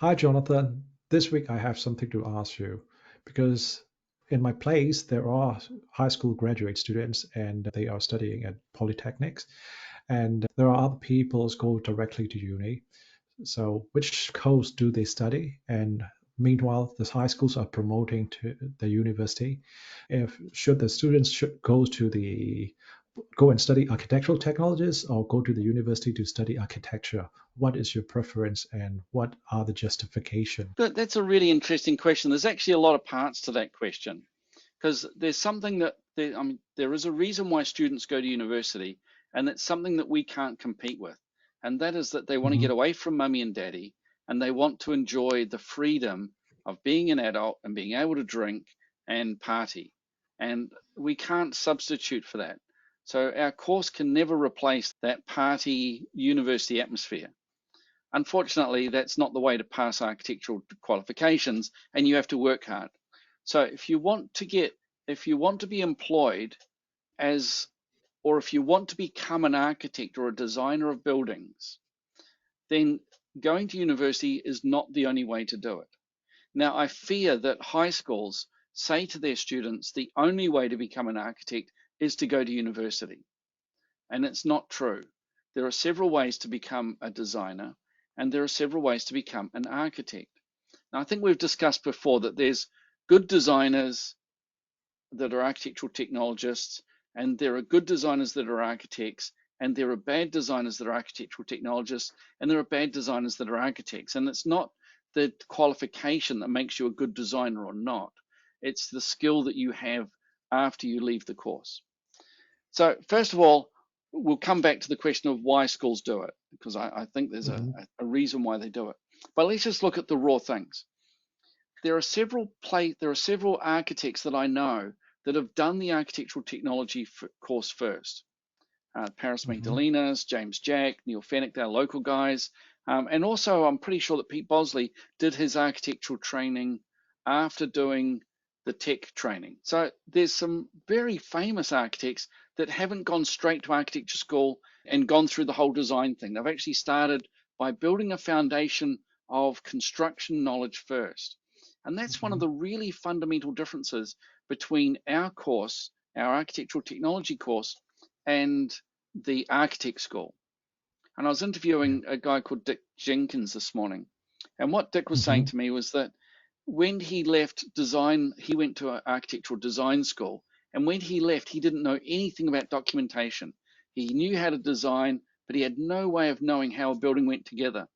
Hi, Jonathan. This week I have something to ask you because in my place there are high school graduate students and they are studying at polytechnics, and there are other people who go directly to uni. So, which course do they study? And meanwhile, the high schools are promoting to the university. If should the students should go and study architectural technologies or go to the university to study architecture? What is your preference and what are the justification? That's a really interesting question. There's actually a lot of parts to that question because there's something there is a reason why students go to university, and that's something that we can't compete with. And that is that they want to Hmm. get away from mummy and daddy and they want to enjoy the freedom of being an adult and being able to drink and party. And we can't substitute for that. So our course can never replace that party university atmosphere. Unfortunately, that's not the way to pass architectural qualifications, and you have to work hard. So if you want to be employed as, or if you want to become an architect or a designer of buildings, then going to university is not the only way to do it. Now, I fear that high schools say to their students the only way to become an architect is to go to university. And it's not true. There are several ways to become a designer, and there are several ways to become an architect. Now, I think we've discussed before that there's good designers that are architectural technologists, and there are good designers that are architects, and there are bad designers that are architectural technologists, and there are bad designers that are architects. And it's not the qualification that makes you a good designer or not. It's the skill that you have after you leave the course. So first of all, we'll come back to the question of why schools do it, because I think there's Hmm. a reason why they do it. But let's just look at the raw things. There are several architects that I know that have done the architectural technology course first. Paris Hmm. Magdalenas, James Jack, Neil Fennick, they're local guys. And also, I'm pretty sure that Pete Bosley did his architectural training after doing the tech training. So there's some very famous architects that haven't gone straight to architecture school and gone through the whole design thing. They've actually started by building a foundation of construction knowledge first. And that's one of Hmm. the really fundamental differences between our course, our architectural technology course, and the architect school. And I was Yeah. interviewing a guy called Dick Jenkins this morning. And what Dick was saying Hmm. to me was that when he left design, he went to an architectural design school. And when he left, he didn't know anything about documentation. He knew how to design, but he had no way of knowing how a building went together.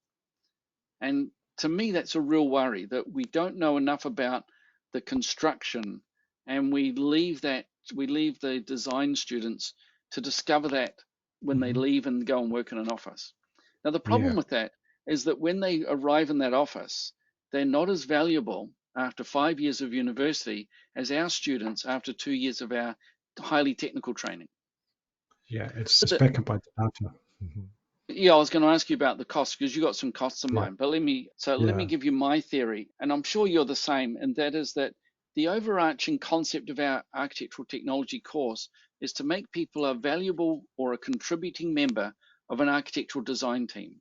And to me, that's a real worry that we don't know enough about the construction, and we leave the design students to discover that when they Hmm. leave and go and work in an office. Now, the problem Yeah. with that is that when they arrive in that office, they're not as valuable after 5 years of university as our students after 2 years of our highly technical training. Yeah. It's But backed by the data. Hmm. Yeah, I was going to ask you about the costs because you got some costs in Yeah. mind. But let me Yeah. give you my theory, and I'm sure you're the same, and that is that the overarching concept of our architectural technology course is to make people a valuable or a contributing member of an architectural design team.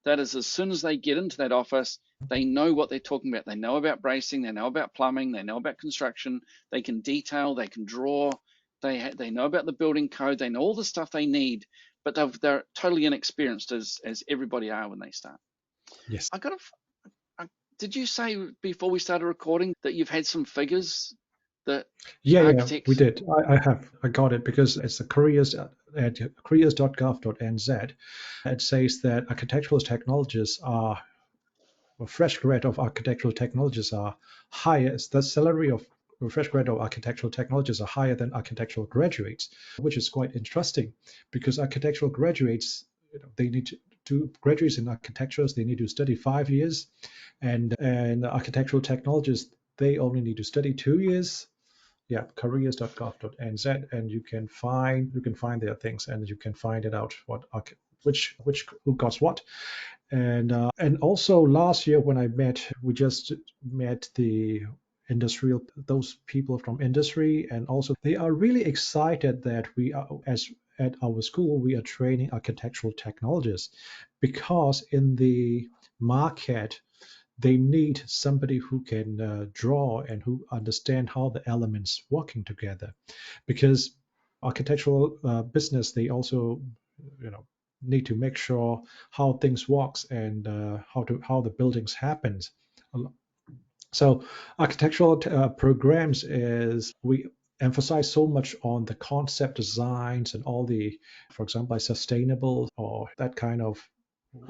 That is, as soon as they get into that office, they know what they're talking about. They know about bracing, they know about plumbing, they know about construction, they can detail, they can draw, they know about the building code, they know all the stuff they need, but they're totally inexperienced as everybody are when they start. Yes. I got to. Did you say before we started recording that you've had some figures that Yeah, yeah, we architects? did. I got it because it's the careers at careers.gov.nz. It says that architectural technologists are, or fresh grad of architectural technologists are higher. The salary of a fresh grad of architectural technologists are higher than architectural graduates, which is quite interesting because architectural graduates, they need to graduates in architectures, they need to study 5 years, and architectural technologists, they only need to study 2 years. Yeah, careers.gov.nz, and you can find their things, and you can find it out which who got what. And also last year when we just met the industrial those people from industry, and also they are really excited that we are, as at our school, we are training architectural technologists, because in the market, they need somebody who can draw and who understand how the elements working together, because architectural business, they also, you know, need to make sure how things works and how the buildings happens. So architectural programs is, we emphasize so much on the concept designs and all the, for example, like sustainable or that kind of,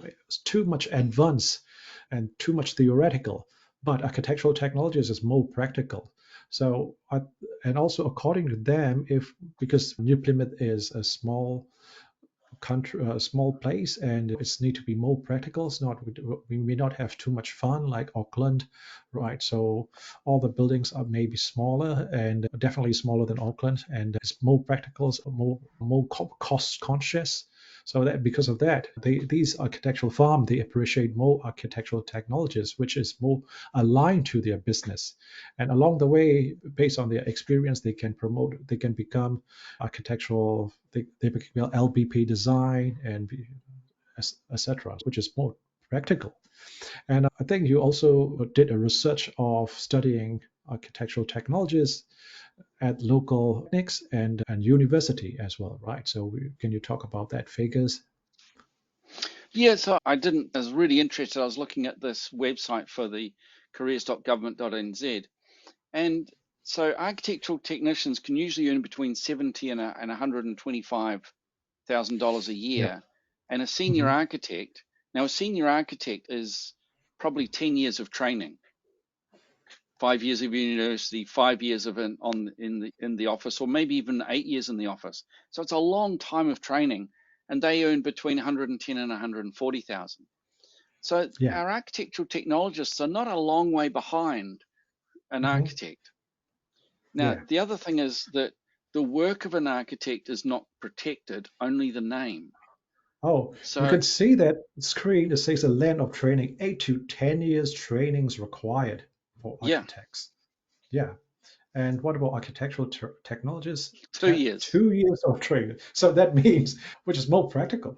it's too much advanced and too much theoretical. But architectural technologies is more practical. So and also according to them, if, because New Plymouth is a small country, a small place, and it's need to be more practical. It's not, we may not have too much fun like Auckland, right? So all the buildings are maybe smaller and definitely smaller than Auckland, and it's more practical, it's more cost conscious. So that because of that, these architectural firms, they appreciate more architectural technologies, which is more aligned to their business. And along the way, based on their experience, they can promote, they can become architectural, they become LBP design and etc., which is more practical. And I think you also did a research of studying architectural technologies at local technics and university as well, right? So can you talk about that figures? Yeah, so I didn't, I was really interested. I was looking at this website for the careers.government.nz. And so architectural technicians can usually earn between 70 and $125,000 a Yeah. year. And a senior Hmm. architect, now a senior architect is probably 10 years of training, 5 years of university, 5 years of in the office, or maybe even 8 years in the office. So it's a long time of training, and they earn between 110 and 140,000. So Yeah. our architectural technologists are not a long way behind an Hmm. architect. Now, Yeah. the other thing is that the work of an architect is not protected, only the name. Oh, you So can see that screen. It says a length of training, 8 to 10 years training is required for yeah, architects. Yeah. And what about architectural technologists? 2 years. 2 years of training. So that means, which is more practical.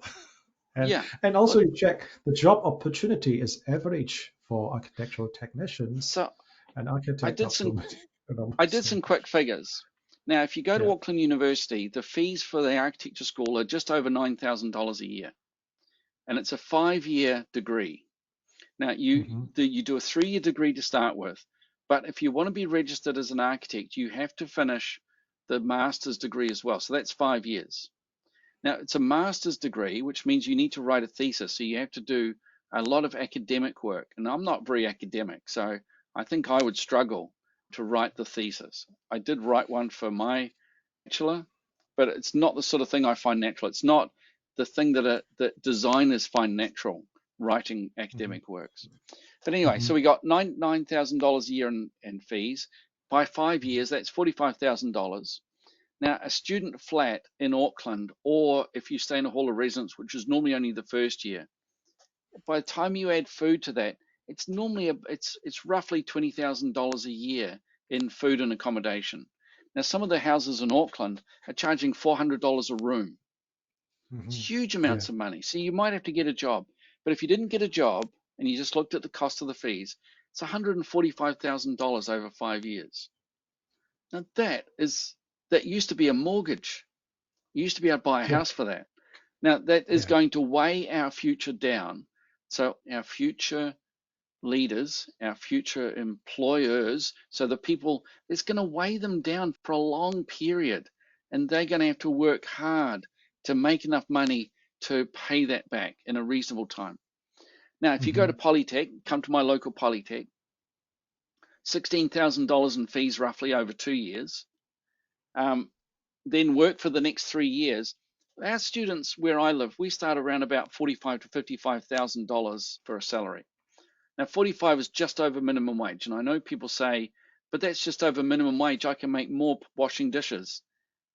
And Yeah. also Well, you check the job opportunity is average for architectural technicians, so and I architect did not so some much. Not I did so some much. quick figures. Now, if you go to Yeah. Auckland University, the fees for the architecture school are just over $9,000 a year, and it's a 5 year degree. Now, Hmm. you do a 3 year degree to start with, but if you want to be registered as an architect, you have to finish the master's degree as well. So that's 5 years. Now, it's a master's degree, which means you need to write a thesis. So you have to do a lot of academic work. And I'm not very academic, so I think I would struggle to write the thesis. I did write one for my bachelor, but it's not the sort of thing I find natural. It's not the thing that designers find natural, writing Hmm. academic works. But anyway, Hmm. so we got $9,000 a year in fees. By 5 years, that's $45,000. Now, a student flat in Auckland, or if you stay in a hall of residence, which is normally only the first year, by the time you add food to that, it's normally it's roughly $20,000 a year in food and accommodation. Now, some of the houses in Auckland are charging $400 a room. Hmm. It's huge Yeah. amounts of money. So you might have to get a job. But if you didn't get a job and you just looked at the cost of the fees, it's $145,000 over 5 years. Now that used to be a mortgage. You used to be able to buy a Yeah. house for that. Now, that is Yeah. going to weigh our future down. So, our future leaders, our future employers, so the people, it's going to weigh them down for a long period. And they're going to have to work hard to make enough money to pay that back in a reasonable time. Now, if you go to Hmm. Polytech, come to my local Polytech, $16,000 in fees roughly over 2 years. Um, then work for the next 3 years. Our students where I live, we start around about $45,000 to $55,000 for a salary. Now, 45 is just over minimum wage, and I know people say, "But that's just over minimum wage. I can make more washing dishes."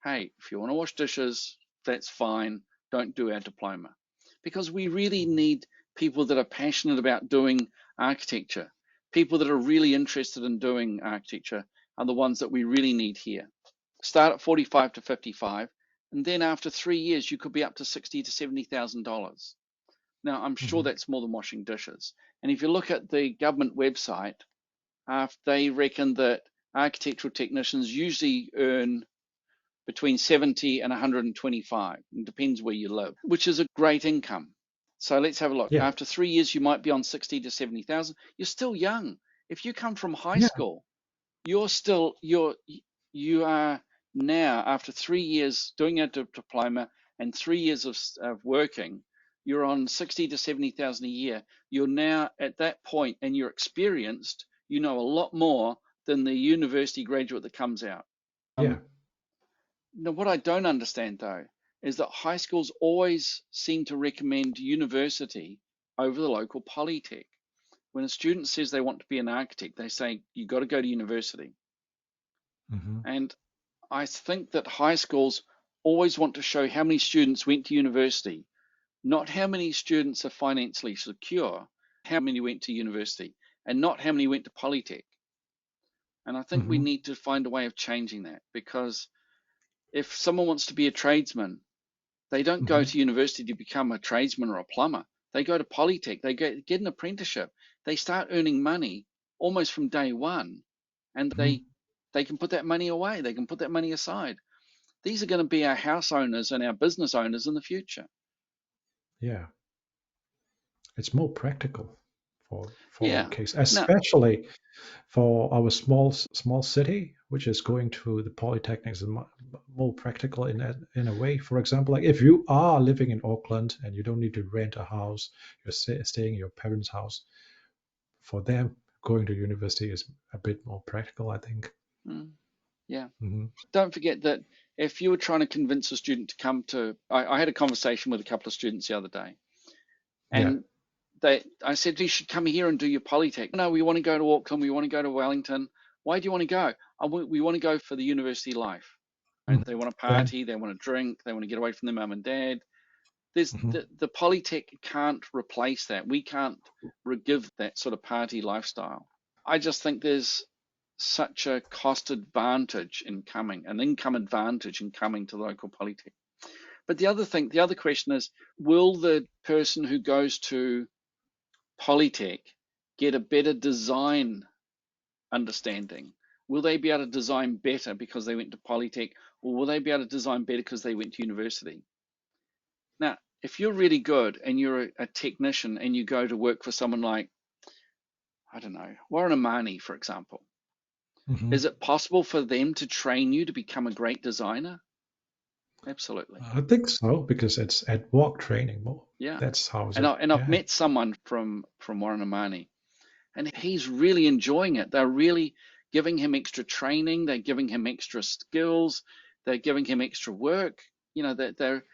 Hey, if you want to wash dishes, that's fine. Don't do our diploma, because we really need people that are passionate about doing architecture. People that are really interested in doing architecture are the ones that we really need here. Start at 45 to 55, and then after 3 years, you could be up to 60 to $70,000. Now, I'm sure Hmm. that's more than washing dishes. And if you look at the government website, they reckon that architectural technicians usually earn between 70 and 125. It depends where you live, which is a great income. So let's have a look. Yeah. After 3 years, you might be on 60 to 70,000. You're still young. If you come from high Yeah. school, you're still you are now, after 3 years doing a diploma and 3 years of working, you're on 60 to 70,000 a year. You're now at that point and you're experienced. You know a lot more than the university graduate that comes out. Yeah. Now, what I don't understand though is that high schools always seem to recommend university over the local polytech. When a student says they want to be an architect, they say you got to go to university. Hmm. And I think that high schools always want to show how many students went to university, not how many students are financially secure, how many went to university, and not how many went to Polytech. And I think we Hmm. need to find a way of changing that, because if someone wants to be a tradesman, they don't go Hmm. to university to become a tradesman or a plumber. They go to Polytech, they get an apprenticeship, they start earning money almost from day one, and Hmm. they can put that money away, they can put that money aside. These are going to be our house owners and our business owners in the future. Yeah. It's more practical for our Yeah. case, Now, especially for our small city, which is going to the polytechnics, is more practical in a way. For example, like if you are living in Auckland and you don't need to rent a house, you're staying in your parents' house. For them, going to university is a bit more practical, I think. mm, yeah. Hmm. Don't forget that if you were trying to convince a student to come to, I had a conversation with a couple of students the other day, Yeah. and I said, you should come here and do your Polytech. No, we want to go to Auckland, we want to go to Wellington. Why do you want to go? We want to go for the university life. Mhm. And they want to Yeah. party, they want to drink, they want to get away from their mum and dad. There's Hmm. the Polytech can't replace that. We can't give that sort of party lifestyle. I just think there's such a cost advantage in coming, an income advantage in coming to the local Polytech. But the other question is, will the person who goes to Polytech get a better design understanding? Will they be able to design better because they went to Polytech, or will they be able to design better because they went to university? Now, if you're really good and you're a technician and you go to work for someone like, I don't know, Warren Amani, for example, Hmm. is it possible for them to train you to become a great designer? Absolutely. I think so because it's ad hoc training more. Yeah. That's how And it. I've Yeah. met someone from Warren Amani, and he's really enjoying it. They're really giving him extra training, they're giving him extra skills, they're giving him extra work. You know, that they're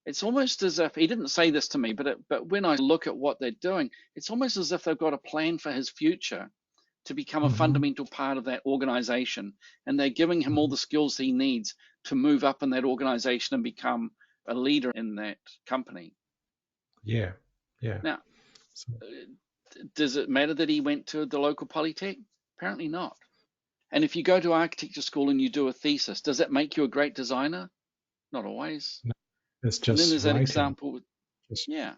it's almost as if he didn't say this to me, but when I look at what they're doing, it's almost as if they've got a plan for his future to become a Hmm. fundamental part of that organization, and they're giving him all Hmm. the skills he needs to move up in that organization and become a leader in that company. Yeah. Yeah. Now, So, does it matter that he went to the local polytech? Apparently not. And if you go to architecture school and you do a thesis, does that make you a great designer? Not always. no, it's And then just there's that writing. example with, Just. yeah.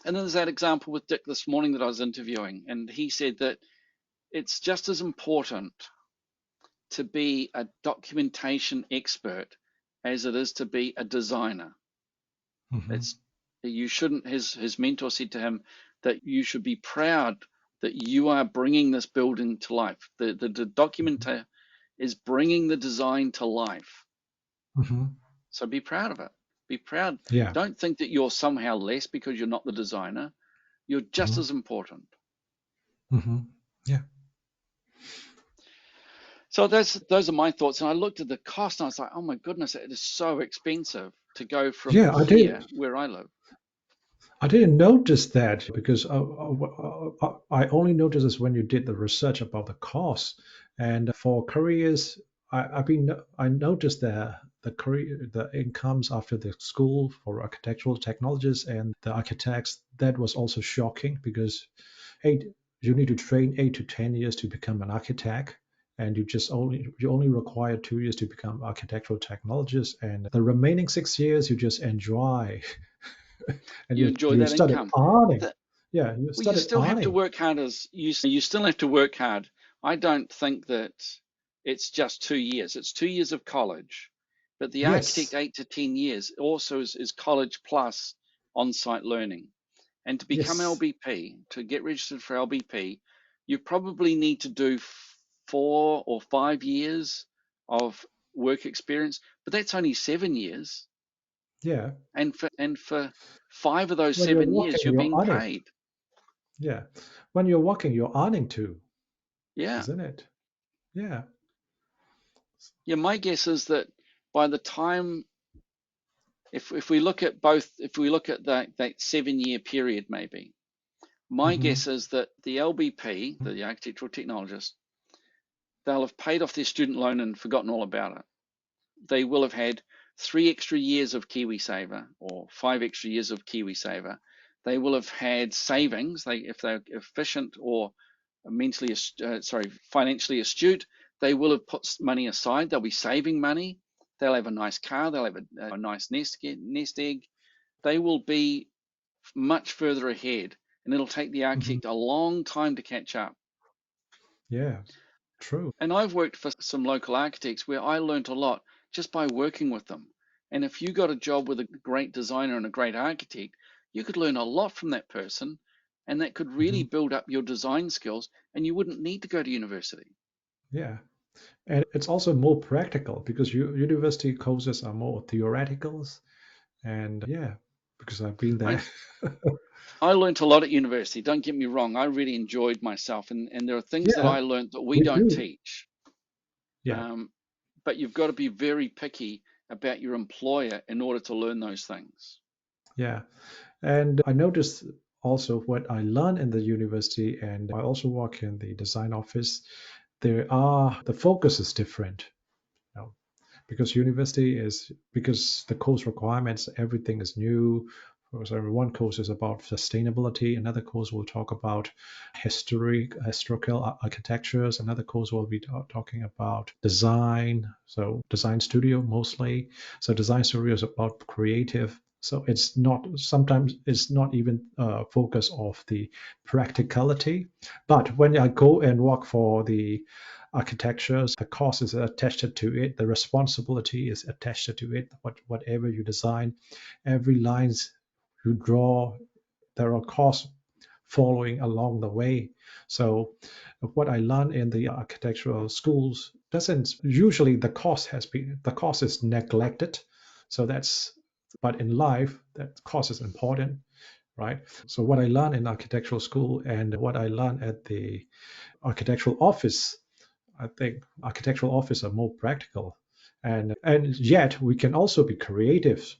And then there's that example with Dick this morning that I was interviewing, and he said that it's just as important to be a documentation expert as it is to be a designer. Hmm. It's you shouldn't. His mentor said to him that you should be proud that you are bringing this building to life. The Hmm. documenter is bringing the design to life. Hmm. So be proud of it. Be proud. Yeah. Don't think that you're somehow less because you're not the designer. You're just Hmm. as important. Hmm. Yeah. So those are my thoughts. And I looked at the cost and I was like, oh my goodness, it is so expensive to go from Yeah. here where I live. I didn't notice that because I only noticed this when you did the research about the cost. And for careers, I noticed that the incomes after the school for architectural technologists and the architects, that was also shocking because eight you need to train 8 to 10 years to become an architect, and you only require 2 years to become architectural technologist, and the remaining 6 years you just enjoy And You you enjoy you that started income. earning. That, Yeah, you well, you started still have to earning. work hard as you still have to work hard. I don't think that it's just 2 years. It's 2 years of college, but the architect Yes, 8 to 10 years also is college plus on-site learning. And to become yes, LBP, to get registered for LBP, you probably need to do 4 or 5 years of work experience, but that's only 7 years. yeah. And for 5 of those When you're 7 years, working, you're you're being earning. paid. Yeah, when you're working, you're earning too, Yeah. isn't it? Yeah. Yeah, my guess is that by the time, if we look at both, if we look at that 7 year period, maybe, my Hmm. guess is that the LBP, the architectural technologist, they'll have paid off their student loan and forgotten all about it. They will have had 3 extra years of KiwiSaver or 5 extra years of KiwiSaver. They will have had savings. If they're efficient or financially astute, they will have put money aside. They'll be saving money. They'll have a nice car. They'll have a nice nest egg. They will be much further ahead, and it'll take the Hmm. architect a long time to catch up. Yeah, true. And I've worked for some local architects where I learnt a lot just by working with them. And if you got a job with a great designer and a great architect, you could learn a lot from that person, and that could really Hmm. build up your design skills, and you wouldn't need to go to university. Yeah, and it's also more practical because university courses are more theoreticals, and yeah, because I've been there. I I learnt a lot at university. Don't get me wrong. I really enjoyed myself, and there are things that Yeah, I learnt that we we don't do. teach. Yeah, Um, but you've got to be very picky about your employer in order to learn those things. yeah. And I noticed also what I learned in the university, and I also work in the design office. The focus is different. You know, because university is because the course requirements, everything is new. For example, one course is about sustainability, another course will talk about historical architectures, another course will be talking about design, so design studio mostly. So design studio is about creative, so it's not, sometimes it's not even focus of the practicality. But when I go and work for the architectures, the cost is attached to it, the responsibility is attached to it. Whatever you design, every lines you draw, there are costs following along the way. So what I learned in the architectural schools doesn't usually, the cost is neglected. So that's, but in life that cost is important, right? So what I learned in architectural school and what I learned at the architectural office, I think architectural office are more practical, and yet we can also be creative,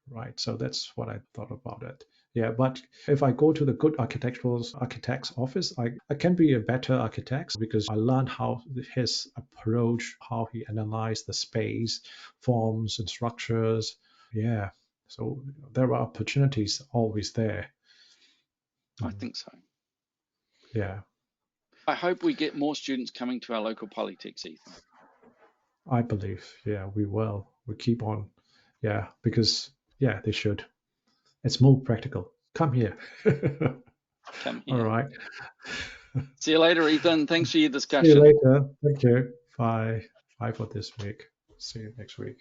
right? So that's what I thought about it. Yeah, but if I go to the good architect's office, I can be a better architect because I learned how his approach, how he analyzed the space, forms and structures. Yeah, so there are opportunities always there. I Mhm. think so. Yeah, I hope we get more students coming to our local polytechs, Ethan. I believe. Yeah, we will. We keep on. Yeah, because yeah, they should. It's more practical. Come here. Come All here. right. See you later, Ethan. Thanks for your See you discussion. later. Thank you. Bye. Bye for this week. See you next week.